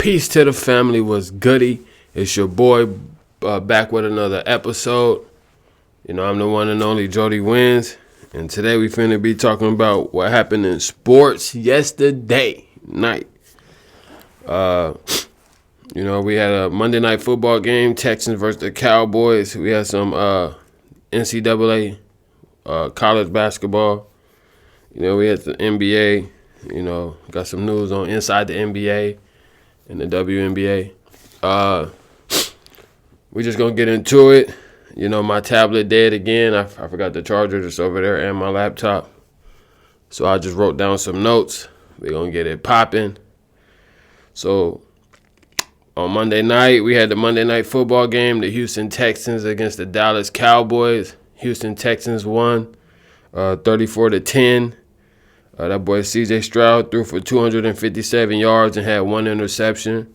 Peace to the family. Was goody? It's your boy back with another episode. You know, I'm the one and only Jody Wins. And today we finna be talking about what happened in sports yesterday night. You know, we had a Monday night football game, Texans versus the Cowboys. We had some NCAA college basketball. You know, we had the NBA. You know, got some news on inside the NBA and the WNBA. We just gonna get into it. You know, my tablet dead again. I forgot the charger just over there and my laptop. So I just wrote down some notes. We're gonna get it popping. So on Monday night, we had the Monday night football game, the Houston Texans against the Dallas Cowboys. Houston Texans won 34-10. That boy C.J. Stroud threw for 257 yards and had one interception.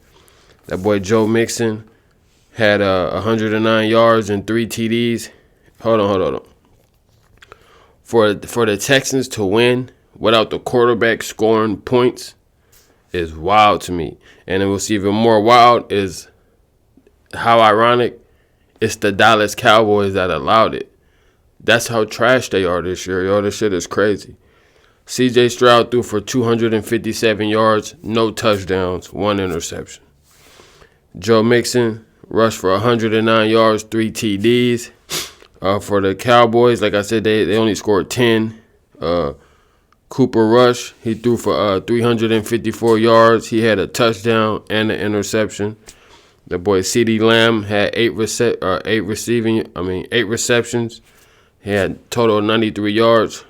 That boy Joe Mixon had 109 yards and 3 TDs. Hold on. For the Texans to win without the quarterback scoring points is wild to me. And what's even more wild is how ironic it's the Dallas Cowboys that allowed it. That's how trash they are this year, yo. This shit is crazy. C.J. Stroud threw for 257 yards, no touchdowns, 1 interception. Joe Mixon rushed for 109 yards, 3 TDs. For the Cowboys, like I said, they only scored 10. Cooper Rush, he threw for 354 yards. He had a touchdown and an interception. The boy CeeDee Lamb had 8 receptions. He had total of 93 yards.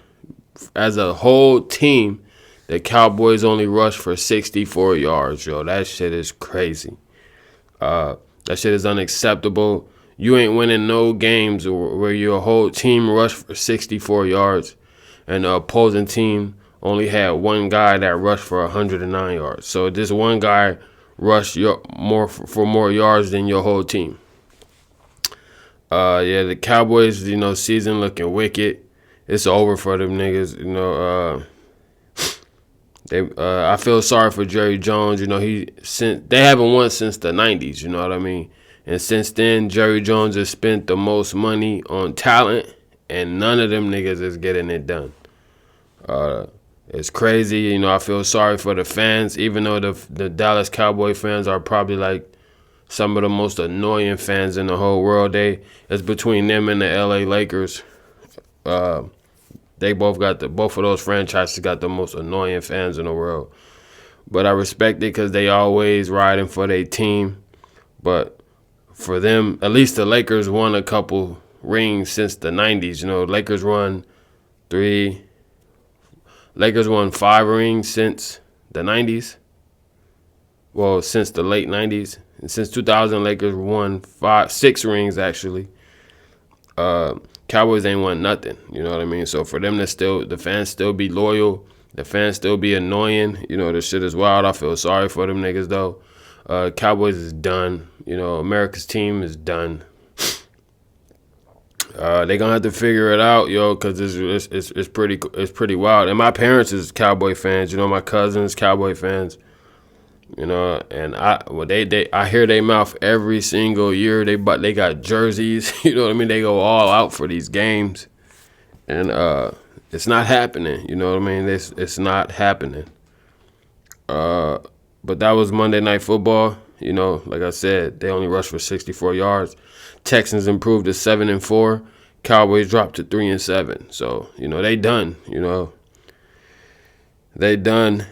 As a whole team, the Cowboys only rushed for 64 yards, yo. That shit is crazy. That shit is unacceptable. You ain't winning no games where your whole team rushed for 64 yards and the opposing team only had one guy that rushed for 109 yards. So this one guy rushed for more yards than your whole team. Yeah, the Cowboys, you know, season looking wicked. It's over for them niggas, you know. I feel sorry for Jerry Jones. You know, they haven't won since the 90s. You know what I mean? And since then, Jerry Jones has spent the most money on talent, and none of them niggas is getting it done. It's crazy. You know, I feel sorry for the fans, even though the Dallas Cowboy fans are probably like some of the most annoying fans in the whole world. It's between them and the LA Lakers. They both of those franchises got the most annoying fans in the world. But I respect it because they always riding for their team. But for them, at least the Lakers won a couple rings since the 90s. You know, Lakers won 5 rings since the 90s. Well, since the late 90s. And since 2000, Lakers won 6 rings, actually. Cowboys ain't won nothing, you know what I mean? So for them the fans still be loyal, the fans still be annoying, you know, this shit is wild. I feel sorry for them niggas, though. Cowboys is done. You know, America's team is done. They gonna have to figure it out, yo, because it's pretty wild. And my parents is Cowboy fans, you know, my cousins Cowboy fans. You know, and I hear they mouth every single year. They got jerseys. You know what I mean? They go all out for these games, and it's not happening. You know what I mean? It's not happening. But that was Monday Night Football. You know, like I said, they only rushed for 64 yards. Texans improved to 7-4. Cowboys dropped to 3-7. So you know they done. You know, they done.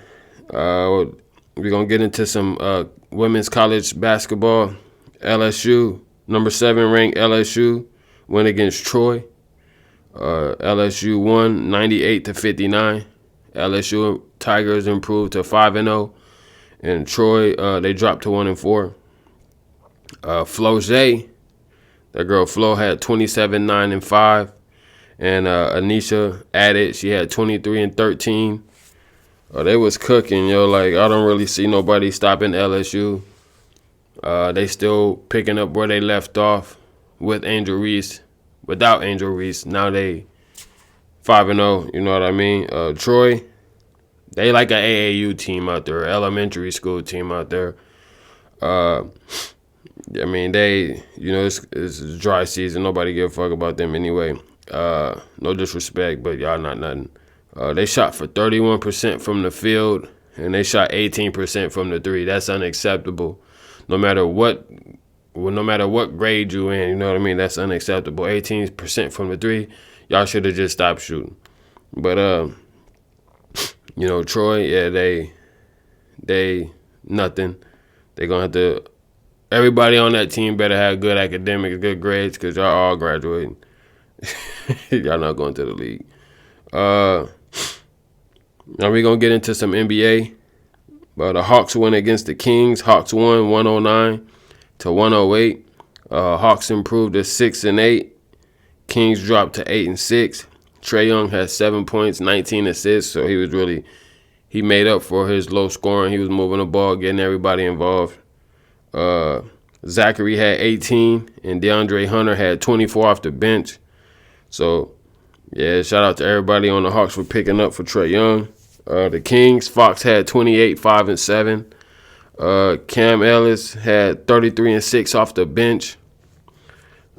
We're going to get into some women's college basketball. LSU, number 7 ranked LSU, went against Troy. LSU won 98-59. LSU Tigers improved to 5-0. And Troy, they dropped to 1-4. Flau'jae, that girl Flo had 27-9-5. And Anisha added, she had 23-13. They was cooking, yo. Like, I don't really see nobody stopping LSU. They still picking up where they left off with Angel Reese. Without Angel Reese, now they 5-0, you know what I mean? Troy, they like an AAU team out there, elementary school team out there. Uh, I mean, it's a dry season. Nobody give a fuck about them anyway. No disrespect, but y'all not nothing. They shot for 31% from the field, and they shot 18% from the three. That's unacceptable. No matter what grade you in, you know what I mean. That's unacceptable. 18% from the three. Y'all should have just stopped shooting. But Troy, yeah, they nothing. They gonna have to. Everybody on that team better have good academics, good grades, because y'all all graduating. Y'all not going to the league. Now we're going to get into some NBA. The Hawks win against the Kings. Hawks won 109-108. Hawks improved to 6-8. Kings dropped to 8-6. Trae Young had 7 points, 19 assists, so he made up for his low scoring. He was moving the ball, getting everybody involved. Zachary had 18, and DeAndre Hunter had 24 off the bench. So, yeah, shout out to everybody on the Hawks for picking up for Trae Young. The Kings, Fox had 28, 5 and 7. Cam Ellis had 33 and 6 off the bench.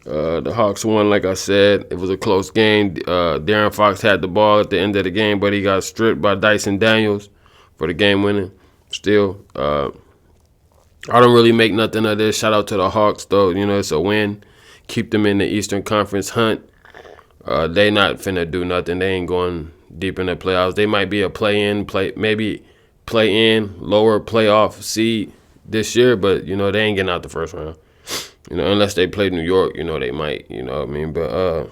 The Hawks won, like I said. It was a close game. De'Aaron Fox had the ball at the end of the game, but he got stripped by Dyson Daniels for the game winning. Still, I don't really make nothing of this. Shout out to the Hawks, though. It's a win. Keep them in the Eastern Conference hunt. They not finna do nothing. They ain't going deep in the playoffs. They might be a play-in, lower playoff seed this year, but, they ain't getting out the first round. Unless they play New York, they might, you know what I mean? But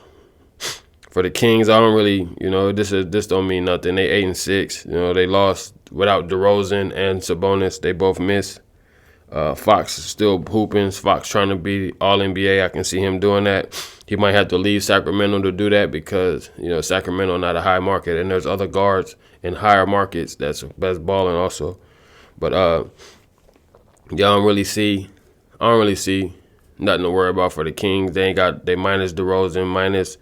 for the Kings, I don't really, this don't mean nothing. They 8-6. They lost without DeRozan and Sabonis. They both missed. Fox is still hooping. Fox trying to be All-NBA. I can see him doing that. He might have to leave Sacramento to do that because, Sacramento not a high market, and there's other guards in higher markets that's balling also. But I don't really see nothing to worry about for the Kings. They minus DeRozan, minus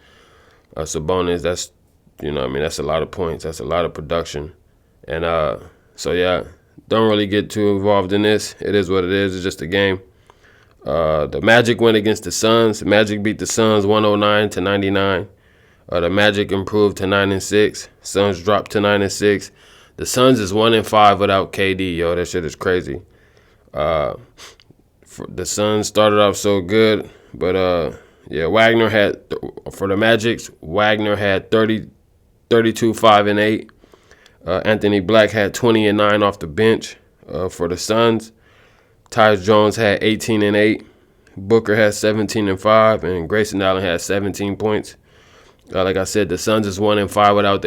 Sabonis. That's that's a lot of points. That's a lot of production. And so yeah. Don't really get too involved in this. It is what it is. It's just a game. The Magic went against the Suns. The Magic beat the Suns 109-99. The Magic improved to 9-6. Suns dropped to 9-6. The Suns is 1-5 without KD. Yo, that shit is crazy. The Suns started off so good, but Wagner had for the Magics. Wagner had 32, 5 and 8. Anthony Black had 20 and 9 off the bench for the Suns. Tyus Jones had 18 and 8. Booker had 17 and 5, and Grayson Allen had 17 points. Like I said, the Suns is 1-5 without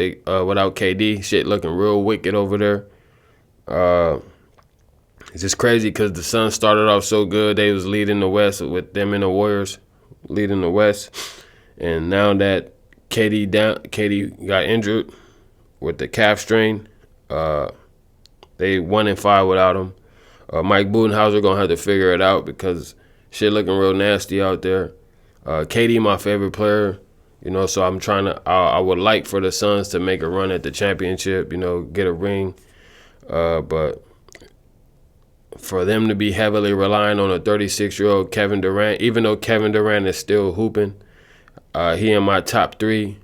KD. Shit looking real wicked over there. It's just crazy because the Suns started off so good. They was leading the West with them and the Warriors leading the West, and now that KD got injured with the calf strain, they 1-5 without him. Mike Budenholzer gonna have to figure it out because shit looking real nasty out there. KD my favorite player, so I'm trying to. I would like for the Suns to make a run at the championship, get a ring, but for them to be heavily relying on a 36-year-old Kevin Durant, even though Kevin Durant is still hooping, he in my top 3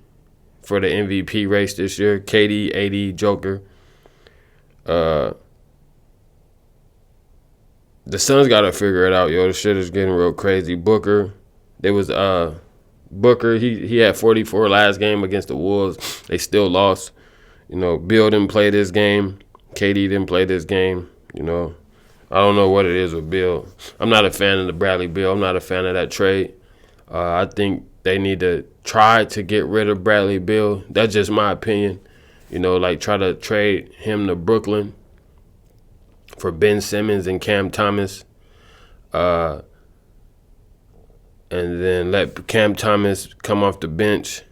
for the MVP race this year. KD, AD, Joker. The Suns got to figure it out, yo. The shit is getting real crazy. Booker, he had 44 last game against the Wolves. They still lost. Bill didn't play this game. KD didn't play this game. I don't know what it is with Bill. I'm not a fan of the Bradley Beal. I'm not a fan of that trade. I think they need to try to get rid of Bradley Beal. That's just my opinion. Try to trade him to Brooklyn for Ben Simmons and Cam Thomas. And then let Cam Thomas come off the bench.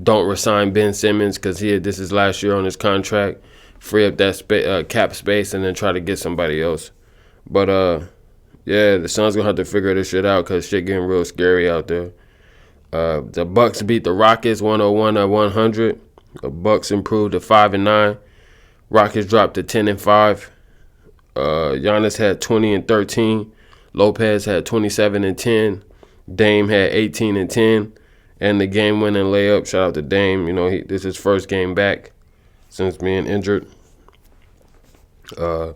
Don't resign Ben Simmons because this is last year on his contract. Free up that cap space and then try to get somebody else. But, the Suns going to have to figure this shit out because shit getting real scary out there. The Bucks beat the Rockets 101-100. The Bucks improved to 5-9. Rockets dropped to 10-5. Giannis had 20 and 13. Lopez had 27 and 10. Dame had 18 and 10. And the game-winning layup. Shout out to Dame. You know, this is his first game back since being injured. For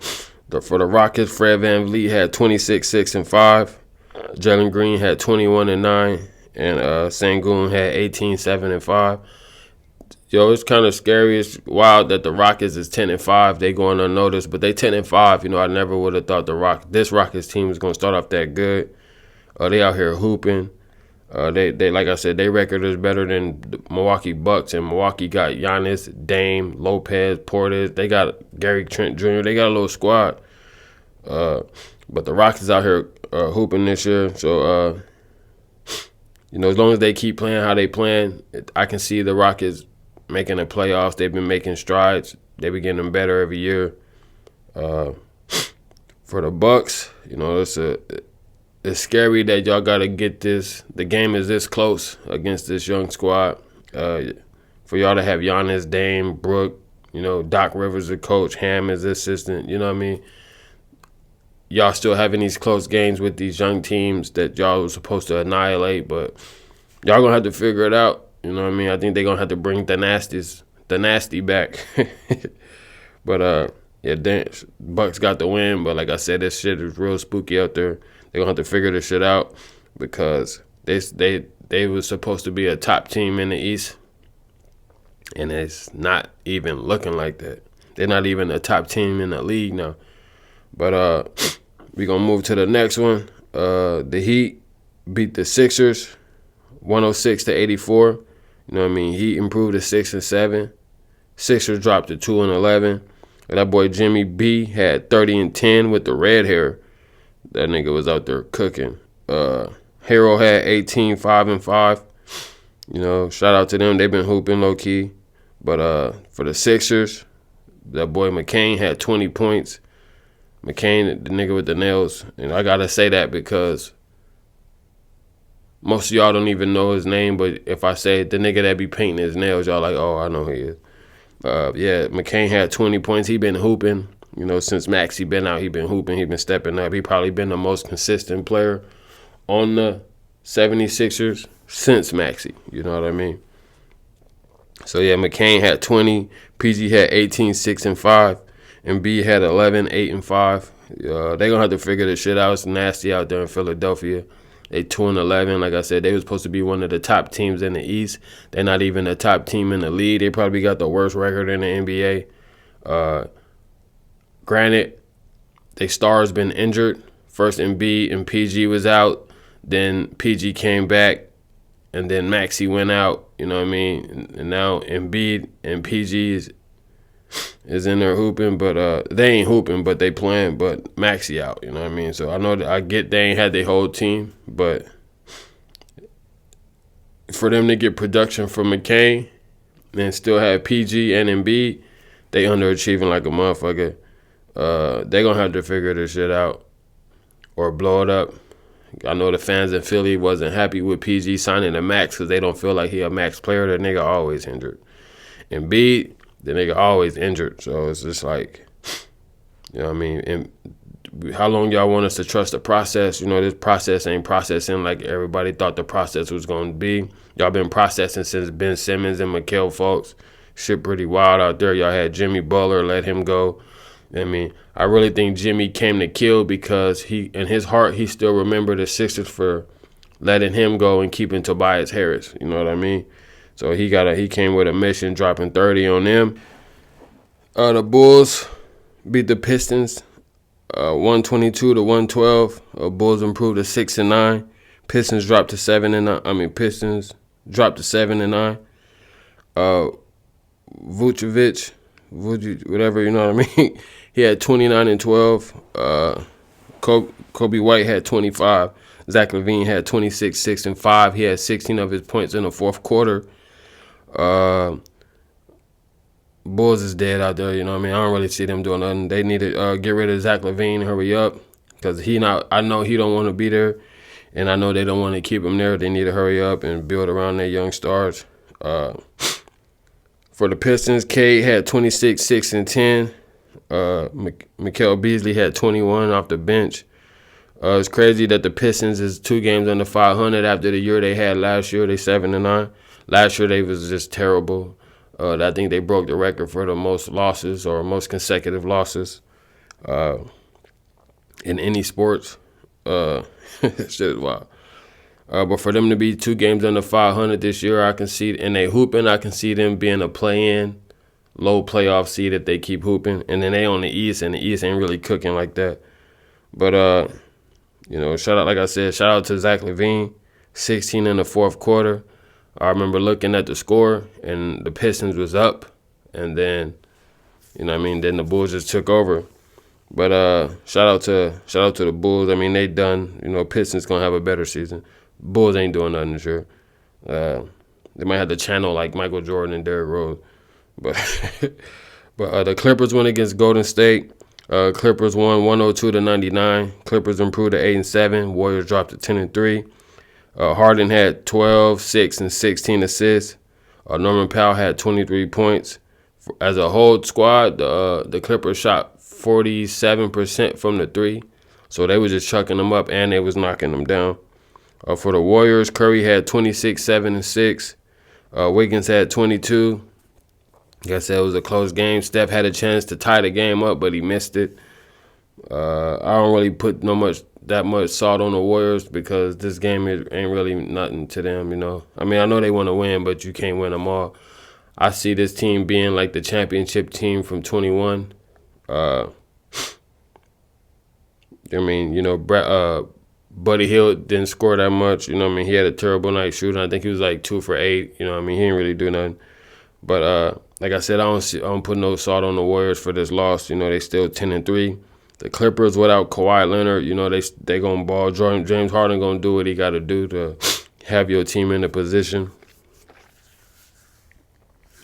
the Rockets, Fred VanVleet had 26, 6, and 5. Jalen Green had 21 and 9. And Sengun had 18, 7, and 5. Yo, it's kind of scary. It's wild that the Rockets is 10 and 5. They going unnoticed, but they 10 and 5. You know, I never would have thought this Rockets team was gonna start off that good. They out here hooping. They like I said, their record is better than the Milwaukee Bucks, and Milwaukee got Giannis, Dame, Lopez, Portis. They got Gary Trent Jr. They got a little squad. But the Rockets out here hooping this year. So you know, as long as they keep playing how they playing, I can see the Rockets making the playoffs. They've been making strides. They've been getting better every year. For the Bucks, you know, it's scary that y'all got to get this. The game is this close against this young squad. For y'all to have Giannis, Dame, Brooke, you know, Doc Rivers the coach, Ham is the assistant, you know what I mean? Y'all still having these close games with these young teams that y'all was supposed to annihilate, but y'all going to have to figure it out. You know what I mean? I think they're going to have to bring the nasty back. But, yeah, Bucks got the win. But like I said, this shit is real spooky out there. They're going to have to figure this shit out because they was supposed to be a top team in the East. And it's not even looking like that. They're not even a top team in the league now. But we're going to move to the next one. The Heat beat the Sixers 106-84. You know what I mean? Heat improved to 6 and 7. Sixers dropped to 2 and 11. And that boy Jimmy B had 30 and 10 with the red hair. That nigga was out there cooking. Hero had 18, 5 and 5. You know, shout out to them. They've been hooping low key. But for the Sixers, that boy McCain had 20 points. McCain, the nigga with the nails. And I gotta say that because most of y'all don't even know his name, but if I say the nigga that be painting his nails, y'all like, oh, I know who he is. Yeah, McCain had 20 points. He been hooping. You know, since Maxey been out, he been hooping. He been stepping up. He probably been the most consistent player on the 76ers since Maxey. You know what I mean? So, yeah, McCain had 20. PG had 18, 6, and 5. And B had 11, 8, and 5. They going to have to figure this shit out. It's nasty out there in Philadelphia. They 2 and 11. Like I said, they were supposed to be one of the top teams in the East. They're not even a top team in the league. They probably got the worst record in the NBA. Granted, their stars been injured. First Embiid and PG was out. Then PG came back. And then Maxey went out. You know what I mean? And now Embiid and PG is in there hooping, but they ain't hooping, but they playing, but Maxey out, you know what I mean? So I know that I get they ain't had their whole team, but for them to get production from McCain and still have PG and Embiid, they underachieving like a motherfucker. They gonna have to figure this shit out or blow it up. I know the fans in Philly wasn't happy with PG signing a max because they don't feel like he a max player. That nigga always injured. Embiid, the nigga always injured. So it's just like, you know what I mean? And how long y'all want us to trust the process? You know, this process ain't processing like everybody thought the process was going to be. Y'all been processing since Ben Simmons and Mikal Fultz. Shit pretty wild out there. Y'all had Jimmy Butler, let him go. I mean, I really think Jimmy came to kill because he, in his heart, he still remembered the Sixers for letting him go and keeping Tobias Harris. You know what I mean? So he came with a mission, dropping 30 on them. The Bulls beat the Pistons 122-112. Bulls improved to 6 and 9. Pistons dropped to 7 and 9. Pistons dropped to 7 and 9. Vucevic, whatever, you know what I mean? He had 29 and 12. Kobe White had 25. Zach LaVine had 26, 6 and 5. He had 16 of his points in the fourth quarter. Bulls is dead out there, you know what I mean? I don't really see them doing nothing. They need to get rid of Zach LaVine, hurry up, because I know he don't want to be there, and I know they don't want to keep him there. They need to hurry up and build around their young stars. For the Pistons, Cade had 26, 6 and 10. Mikal Beasley had 21 off the bench. It's crazy that the Pistons is 2 games under 500 after the year they had last year. They 7-9. Last year they was just terrible. I think they broke the record for the most losses or most consecutive losses in any sports. Shit is wild. But for them to be 2 games under 500 this year, I can see, and they hooping, I can see them being a play-in, low playoff seed if they keep hooping. And then they on the East, and the East ain't really cooking like that. But, shout out, like I said, shout out to Zach LaVine, 16 in the fourth quarter. I remember looking at the score, and the Pistons was up. And then, then the Bulls just took over. But shout out to the Bulls. I mean, they done. Pistons going to have a better season. Bulls ain't doing nothing this year. They might have to channel like Michael Jordan and Derrick Rose. But the Clippers went against Golden State. Clippers won 102-99. Clippers improved to 8-7. Warriors dropped to 10-3. Harden had 12, 6, and 16 assists. Norman Powell had 23 points. As a whole squad, the Clippers shot 47% from the 3. So they was just chucking them up and they was knocking them down. For the Warriors, Curry had 26, 7, and 6. Wiggins had 22. Like I said, it was a close game. Steph had a chance to tie the game up, but he missed it. I don't really put that much salt on the Warriors because this game ain't really nothing to them, I mean, I know they want to win, but you can't win them all. I see this team being like the championship team from 21. Buddy Hield didn't score that much. He had a terrible night shooting. I think he was like 2 for 8. He didn't really do nothing. But like I said, I don't put no salt on the Warriors for this loss. They still 10-3. The Clippers without Kawhi Leonard, they gonna ball. James Harden gonna do what he got to do to have your team in a position.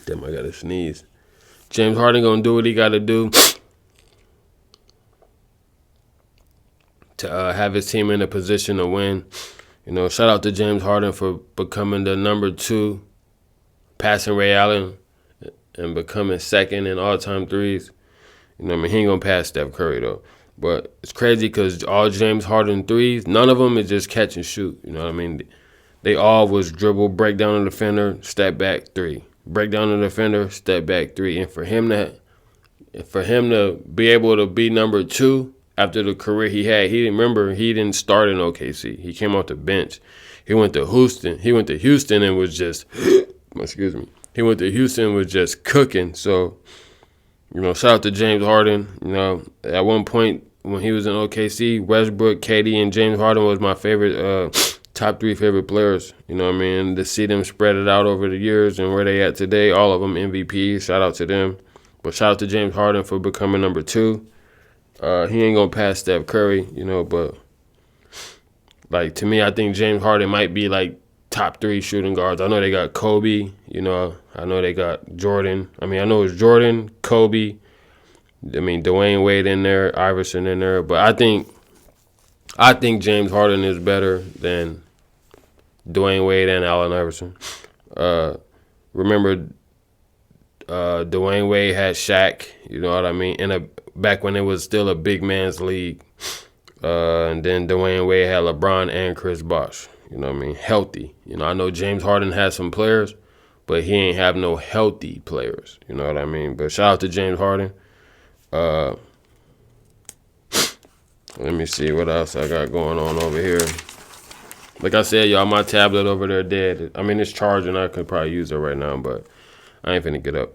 Damn, I gotta sneeze. James Harden gonna do what he got to do to have his team in a position to win. Shout out to James Harden for becoming the number 2, passing Ray Allen, and becoming second in all-time threes. He ain't going to pass Steph Curry, though. But it's crazy because all James Harden threes, none of them is just catch and shoot. They all was dribble, break down the defender, step back, 3. Break down the defender, step back, 3. And for him to be able to be number 2 after the career he had, he didn't start in OKC. He came off the bench. He went to Houston. And was just, excuse me. He went to Houston and was just cooking. So, shout out to James Harden. At one point when he was in OKC, Westbrook, KD, and James Harden was my favorite, top 3 favorite players. To see them spread it out over the years and where they at today, all of them MVPs. Shout out to them. But shout out to James Harden for becoming number 2. He ain't going to pass Steph Curry, but like to me, I think James Harden might be like top 3 shooting guards. I know they got Kobe, I know they got Jordan. I know it's Jordan, Kobe, Dwayne Wade in there, Iverson in there, but I think James Harden is better than Dwayne Wade and Allen Iverson. Remember Dwayne Wade had Shaq, back when it was still a big man's league. And then Dwayne Wade had LeBron and Chris Bosh, healthy. I know James Harden has some players, but he ain't have no healthy players, But shout out to James Harden. Let me see what else I got going on over here. Like I said, y'all, my tablet over there dead. It's charging. I could probably use it right now, but I ain't finna get up.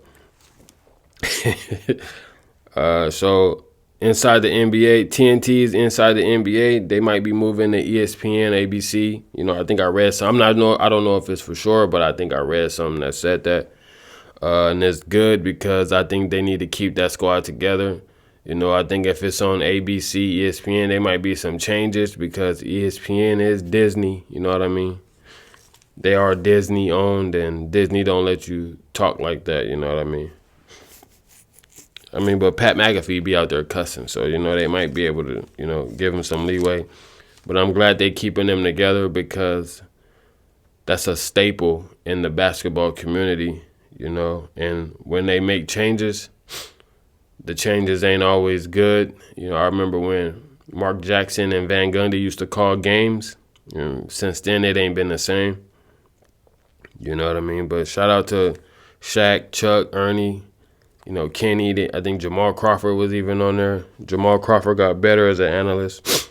So inside the NBA, TNT's inside the NBA, they might be moving to ESPN, ABC. I think I read some. I don't know if it's for sure, but I think I read something that said that. And it's good because I think they need to keep that squad together. I think if it's on ABC, ESPN, there might be some changes because ESPN is Disney. You know what I mean? They are Disney owned, and Disney don't let you talk like that. You know what I mean? But Pat McAfee be out there cussing, so, they might be able to, give him some leeway. But I'm glad they keeping them together because that's a staple in the basketball community, and when they make changes, the changes ain't always good. I remember when Mark Jackson and Van Gundy used to call games. Since then, it ain't been the same. You know what I mean? But shout out to Shaq, Chuck, Ernie, Kenny. I think Jamal Crawford was even on there. Jamal Crawford got better as an analyst.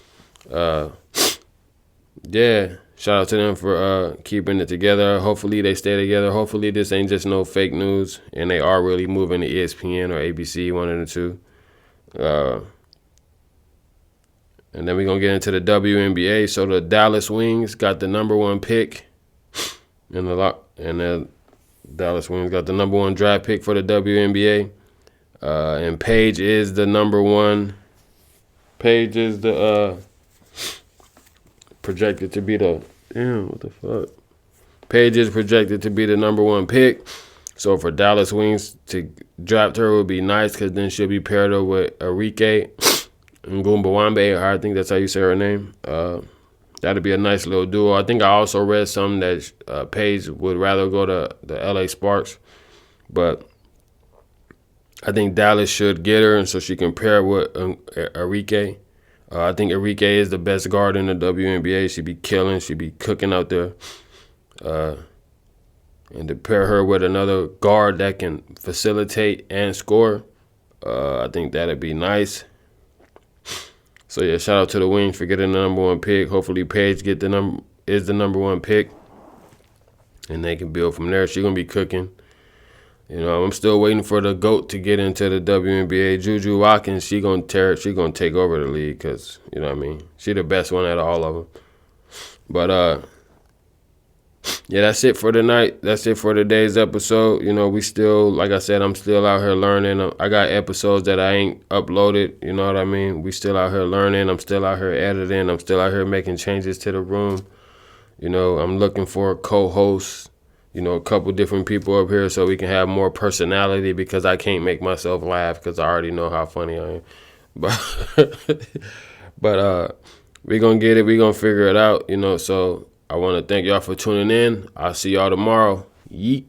Yeah, shout out to them for keeping it together. Hopefully they stay together. Hopefully this ain't just no fake news, and they are really moving to ESPN or ABC, one of the two. And then we're going to get into the WNBA. So the Dallas Wings got the number 1 pick in the lot, and the Dallas Wings got the number 1 draft pick for the WNBA. And Paige is the number 1. Paige is the projected to be the what the fuck? Paige is projected to be the number 1 pick. So for Dallas Wings to draft her would be nice, because then she'll be paired up with Arike Ngumbawambe, I think that's how you say her name. That'd be a nice little duo. I think I also read something that Paige would rather go to the LA Sparks, but I think Dallas should get her, and so she can pair with Arike. I think Arike is the best guard in the WNBA. She'd be killing. She'd be cooking out there. And to pair her with another guard that can facilitate and score, I think that'd be nice. So yeah, shout out to the Wings for getting the number 1 pick. Hopefully Paige is the number 1 pick, and they can build from there. She's gonna be cooking. I'm still waiting for the GOAT to get into the WNBA. Juju Watkins, she gonna tear it. She gonna take over the league, because she the best one out of all of them. But yeah, that's it for tonight. That's it for today's episode. We still, like I said, I'm still out here learning. I got episodes that I ain't uploaded. You know what I mean? We still out here learning. I'm still out here editing. I'm still out here making changes to the room. I'm looking for co-hosts. A couple different people up here so we can have more personality, because I can't make myself laugh because I already know how funny I am. But we're going to get it. We're going to figure it out, so I want to thank y'all for tuning in. I'll see y'all tomorrow. Yeet.